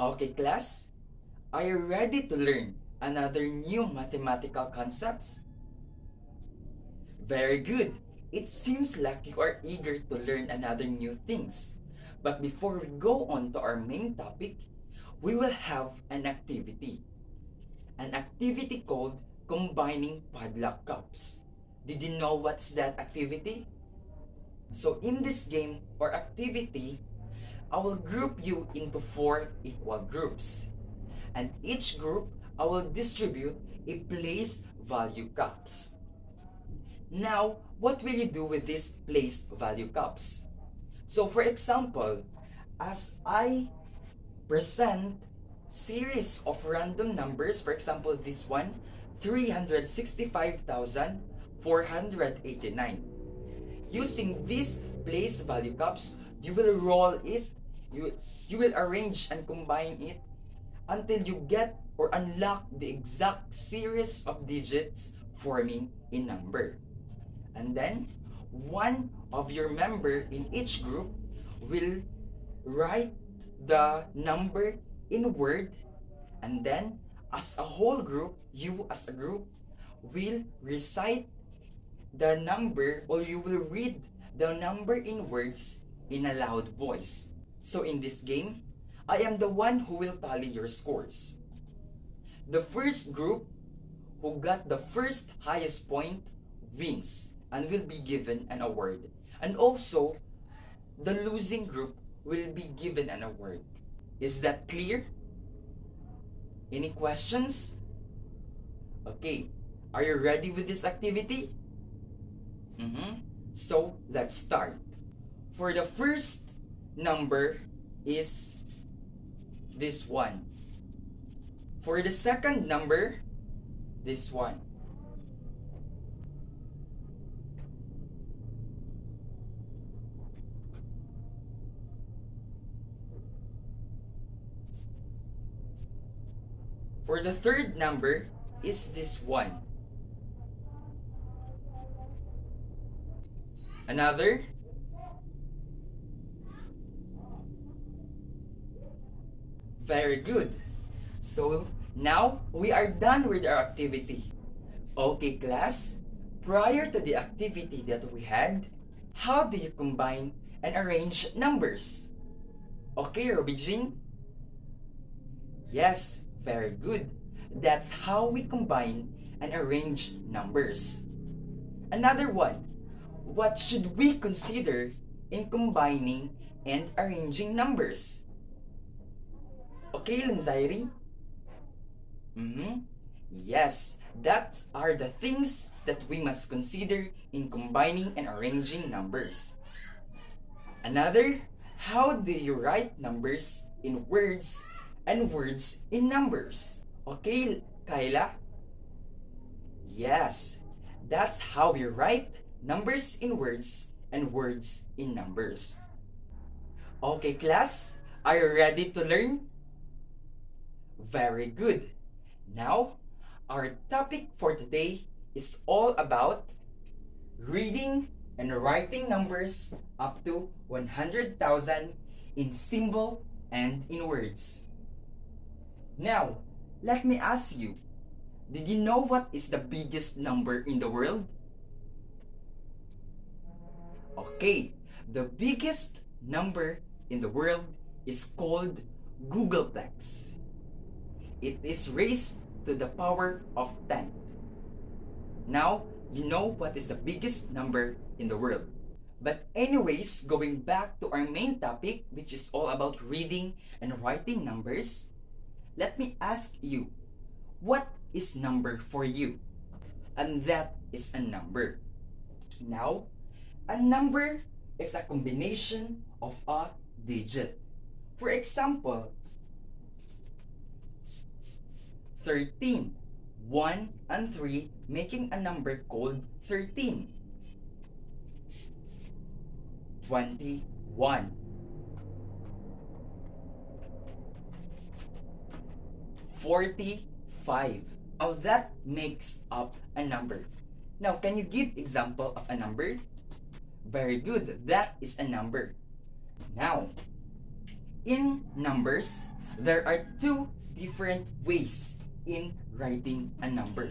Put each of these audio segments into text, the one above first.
Okay, class? Are you ready to learn another new mathematical concepts? Very good. It seems like you are eager to learn another new things. But before we go on to our main topic, we will have an activity. An activity called combining padlock cups. Did you know what's that activity? So in this game or activity, I will group you into 4 equal groups. And each group, I will distribute a place value cups. Now, what will you do with these place value cups? So for example, as I present series of random numbers, for example, this one, 365,489. Using these place value cups, you will roll it, you will arrange and combine it until you get or unlock the exact series of digits forming a number. And then, one of your member in each group will write the number in word, and then as a whole group, you as a group will recite the number, or you will read the number in words in a loud voice. So in this game, I am the one who will tally your scores. The first group who got the first highest point wins and will be given an award. And also, the losing group will be given an award. Is that clear? Any questions? Okay, are you ready with this activity? So, let's start. For the first number is this one. For the second number, this one. For the third number is this one. Another. Very good. So now we are done with our activity. Okay, class. Prior to the activity that we had, how do you combine and arrange numbers? Okay, Robbie Jean? Yes, very good. That's how we combine and arrange numbers. Another one. What should we consider in combining and arranging numbers? Okay, Lanzairi? Yes, that are the things that we must consider in combining and arranging numbers. Another, how do you write numbers in words and words in numbers? Okay, Kyla? Yes, that's how we write numbers in words and words in numbers. Okay, class, are you ready to learn? Very good. Now, our topic for today is all about reading and writing numbers up to 100,000 in symbol and in words. Now, let me ask you, did you know what is the biggest number in the world? Okay, the biggest number in the world is called Googleplex. It is raised to the power of 10. Now, you know what is the biggest number in the world. But anyways, going back to our main topic, which is all about reading and writing numbers, let me ask you, what is number for you? And that is a number. Now, a number is a combination of a digit. For example, 13, 1 and 3 making a number called 13. 21. 45. Now that makes up a number. Now, can you give example of a number? Very good. That is a number. Now, in numbers, there are two different ways in writing a number.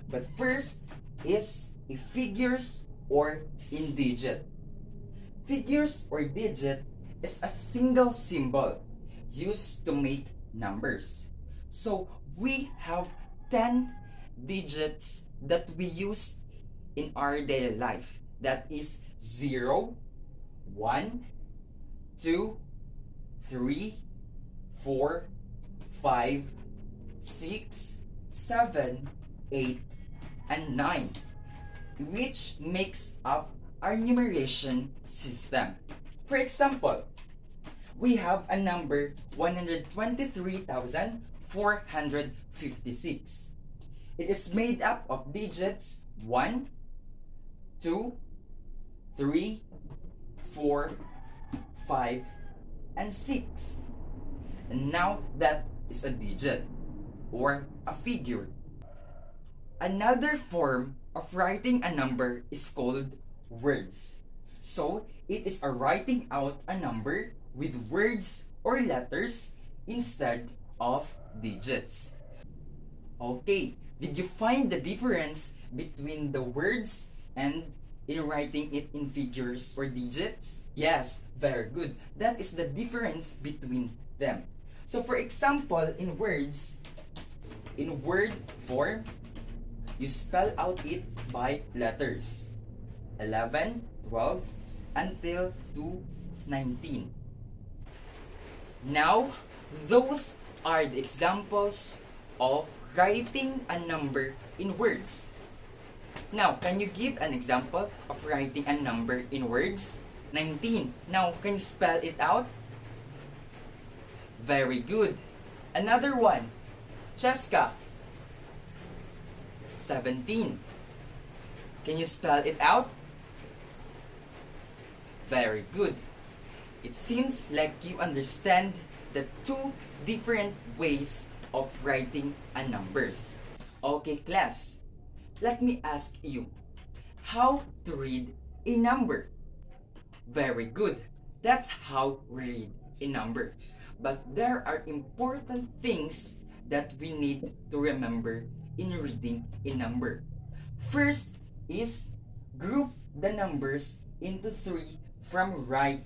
But first is a figures or in digit. Figures or digit is a single symbol used to make numbers. So we have 10 digits that we use in our daily life. That is 0, 1, 2, 3, 4, 5, 6, 7, 8, and 9, which makes up our numeration system. For example, we have a number 123,456. It is made up of digits 1, 2, 3, 4, 5, and 6. And now that is a digit or a figure. Another form of writing a number is called words. So, it is a writing out a number with words or letters instead of digits. Okay, did you find the difference between the words and in writing it in figures or digits? Yes, very good. That is the difference between them. So for example, in words, in word form, you spell out it by letters. 11, 12, until to 19. Now, those are the examples of writing a number in words. Now, can you give an example of writing a number in words? 19. Now, can you spell it out? Very good. Another one. Cheska. 17. Can you spell it out? Very good. It seems like you understand the two different ways of writing a numbers. Okay, class. Let me ask you, how to read a number? Very good. That's how we read a number. But there are important things that we need to remember in reading a number. First is group the numbers into 3 from right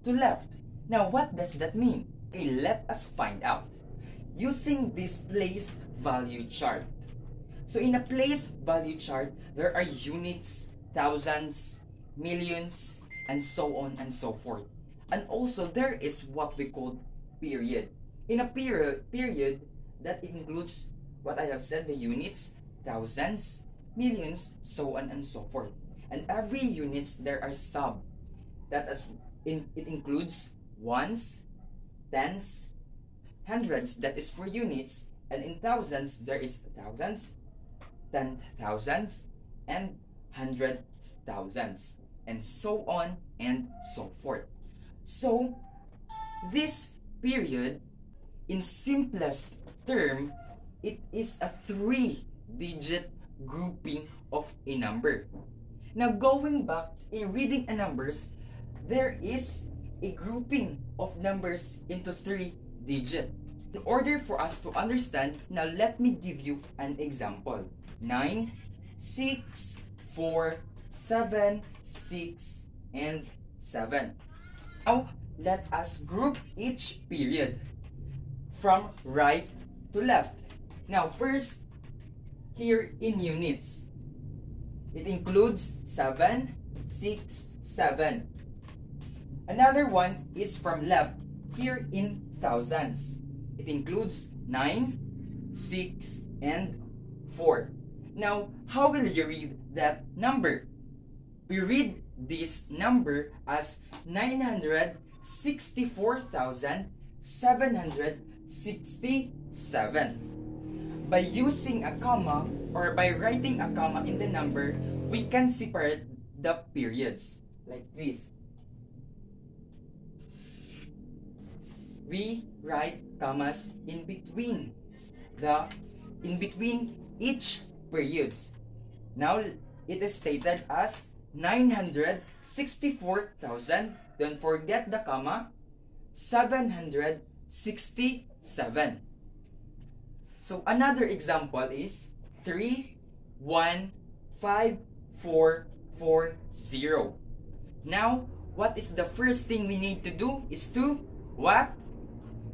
to left. Now, what does that mean? Okay, let us find out using this place value chart. So in a place value chart, there are units, thousands, millions, and so on and so forth. And also, there is what we call period. In a period that includes what I have said, the units, thousands, millions, so on and so forth. And every units, there are sub. It includes ones, tens, hundreds, that is for units, and in thousands, there is thousands, 10,000s, and 100,000s, and so on and so forth. So, this period, in simplest term, it is a 3-digit grouping of a number. Now, going back in reading a numbers, there is a grouping of numbers into 3-digit. In order for us to understand, now let me give you an example. 9, 6, 4, 7, 6, and 7. Now, let us group each period from right to left. Now, first, here in units, it includes 7, 6, 7. Another one is from left, here in thousands. It includes 9, 6, and 4. Now, how will you read that number? We read this number as 964,767. By using a comma or by writing a comma in the number, we can separate the periods like this. We write commas in between each periods. Now it is stated as 964,000. Don't forget the comma. 767 67. So another example is 3, 1, 5, 4, 4, 0. Now, what is the first thing we need to do is to what?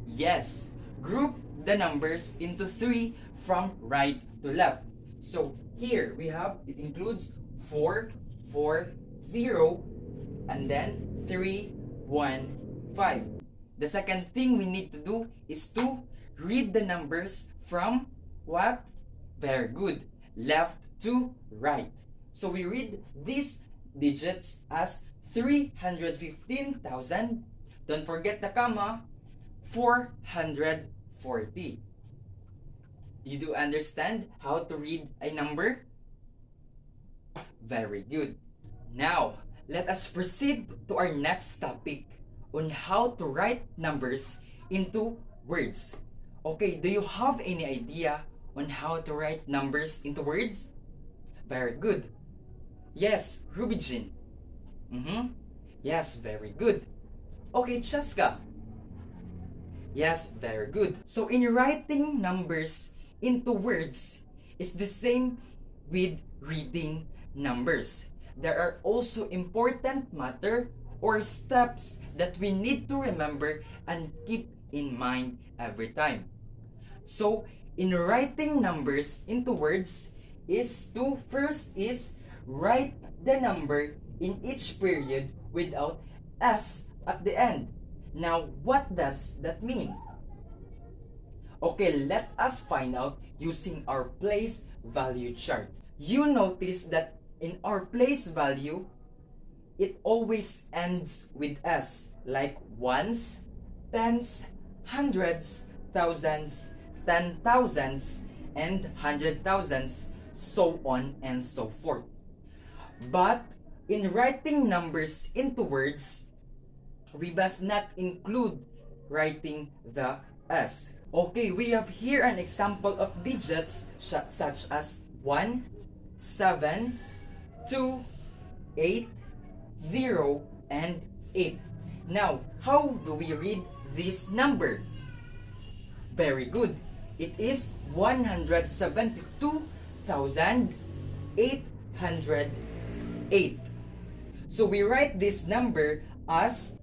Yes, group the numbers into 3 from right to left. So here we have, it includes 4, 4, 0, and then 3, 1, 5. The second thing we need to do is to read the numbers from what? Very good. Left to right. So we read these digits as 315,000. Don't forget the comma. 440. You do understand how to read a number? Very good. Now, let us proceed to our next topic on how to write numbers into words. Okay, do you have any idea on how to write numbers into words? Very good. Yes, Ruby Jean. Yes, very good. Okay, Chaska. Yes, very good. So in writing numbers into words is the same with reading numbers. There are also important matter or steps that we need to remember and keep in mind every time. So in writing numbers into words is to first is write the number in each period without s at the end. Now, what does that mean? Okay, let us find out using our place value chart. You notice that in our place value, it always ends with s, like ones, tens, hundreds, thousands, 10,000s, and 100,000s, so on and so forth. But in writing numbers into words, we must not include writing the s. Okay, we have here an example of digits such as 1, 7, 2, 8, 0, and 8. Now, how do we read this number? Very good. It is 172,808. So we write this number as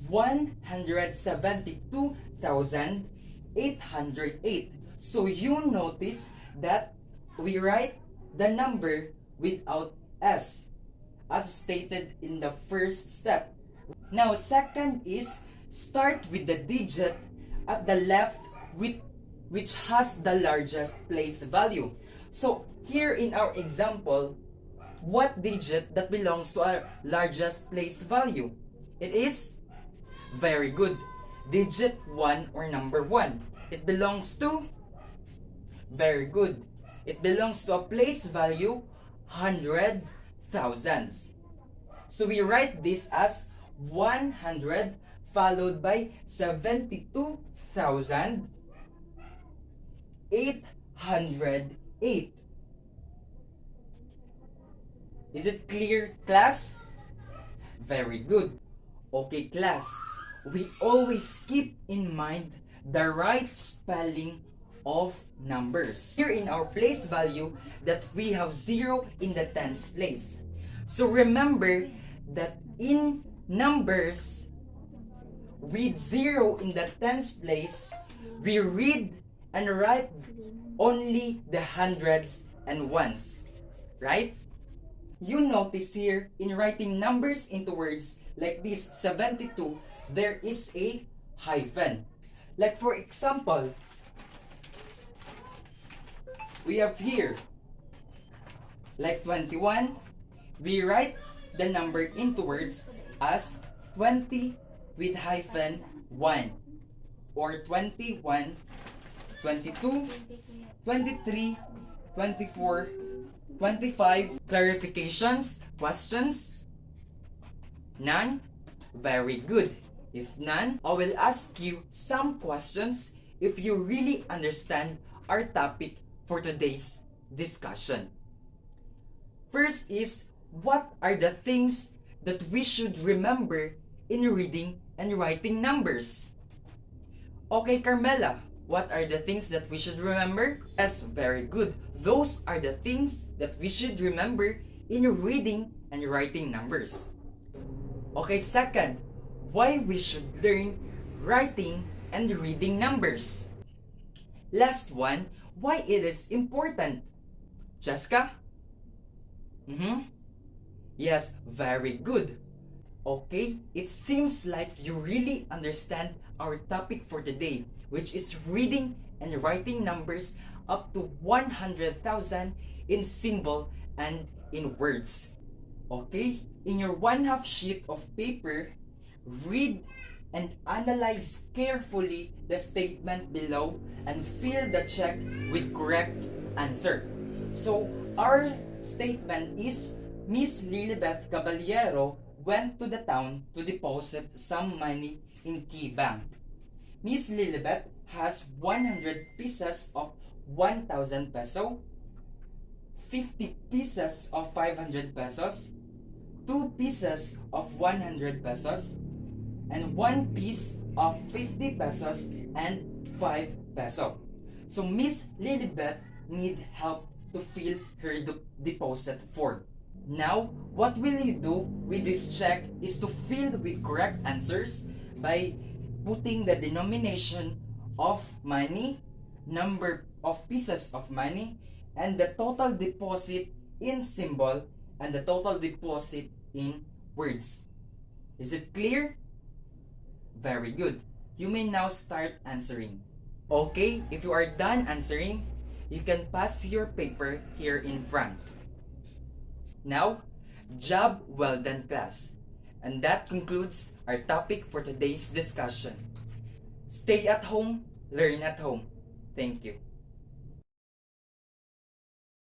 172,808. So you notice that we write the number without s, as stated in the first step. Now, second is start with the digit at the left which has the largest place value. So here in our example, what digit that belongs to our largest place value? It is very good. Digit 1 or number 1. It belongs to? Very good. It belongs to a place value 100 thousands. So we write this as 100 followed by 72,808. Is it clear, class? Very good. Okay, class. We always keep in mind the right spelling of numbers. Here in our place value that we have 0 in the tens place. So remember that in numbers with 0 in the tens place, we read and write only the hundreds and ones. Right? You notice here in writing numbers into words like this 72, there is a hyphen. Like for example, we have here like 21, we write the number into words as 20 with hyphen 1, or 21, 22, 23, 24, 25. Clarifications? Questions? None? Very good. If none, I will ask you some questions if you really understand our topic for today's discussion. First is, what are the things that we should remember in reading and writing numbers? Okay, Carmela, what are the things that we should remember? Yes, very good. Those are the things that we should remember in reading and writing numbers. Okay, second, why we should learn writing and reading numbers. Last one, why it is important. Jessica? Mm-hmm. Yes, very good. Okay, it seems like you really understand our topic for today, which is reading and writing numbers up to 100,000 in symbol and in words. Okay, in your 1/2 sheet of paper, read and analyze carefully the statement below and fill the check with correct answer. So, our statement is Miss Lilibeth Caballero went to the town to deposit some money in Key Bank. Miss Lilibeth has 100 pieces of 1,000 peso, 50 pieces of 500 pesos, 2 pieces of 100 pesos, and 1 piece of 50 pesos and 5 peso. So Miss Lilibeth need help to fill her deposit form. Now, what will you do with this check is to fill with correct answers by putting the denomination of money, number of pieces of money, and the total deposit in symbol and the total deposit in words. Is it clear? Very good. You may now start answering. Okay, if you are done answering, you can pass your paper here in front. Now, job well done, class. And that concludes our topic for today's discussion. Stay at home, learn at home. Thank you.